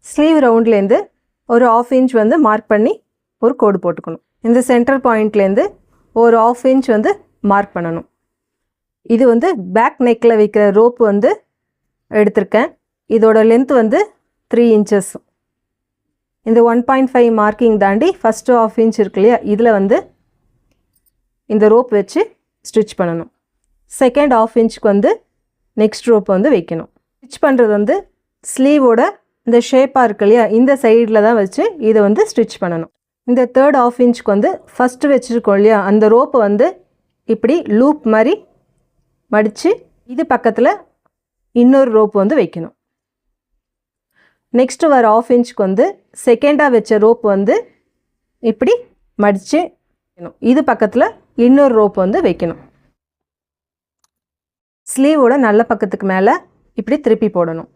Sleeve ரவுண்ட்லேருந்து ஒரு 1/2 inch வந்து mark பண்ணி ஒரு கோடு போட்டுக்கணும். இந்த சென்டர் பாயிண்ட்லேருந்து ஒரு 1/2 இன்ச் வந்து மார்க் பண்ணணும். இது வந்து பேக் நெக்கில் வைக்கிற ரோப் வந்து எடுத்திருக்கேன். இதோட லென்த் வந்து 3 இன்ச்சஸ். இந்த 1.5 மார்க்கிங் தாண்டி ஃபஸ்ட்டு 1/2 இன்ச் இருக்கு இல்லையா, இதில் வந்து இந்த ரோப் வச்சு ஸ்டிச் பண்ணணும். செகண்ட் 1/2 இன்ச்சுக்கு வந்து நெக்ஸ்ட் ரோப் வந்து வைக்கணும். ஸ்டிச் பண்ணுறது வந்து ஸ்லீவோட இந்த ஷேப்பாக இருக்கு இல்லையா, இந்த சைடில் தான் வச்சு இதை வந்து ஸ்டிச் பண்ணணும். இந்த தேர்ட் 1/2 இன்ச்சுக்கு வந்து ஃபஸ்ட்டு வச்சுருக்கோம் இல்லையா, அந்த ரோப்பை வந்து இப்படி லூப் மாதிரி மடித்து இது பக்கத்தில் இன்னொரு ரோப் வந்து வைக்கணும். நெக்ஸ்ட்டு வர 1/2 இன்ச்சுக்கு வந்து செகண்டாக வச்ச ரோப் வந்து இப்படி மடித்து வைக்கணும். இது பக்கத்தில் இன்னொரு ரோப் வந்து வைக்கணும். ஸ்லீவோட நல்ல பக்கத்துக்கு மேலே இப்படி திருப்பி போடணும்.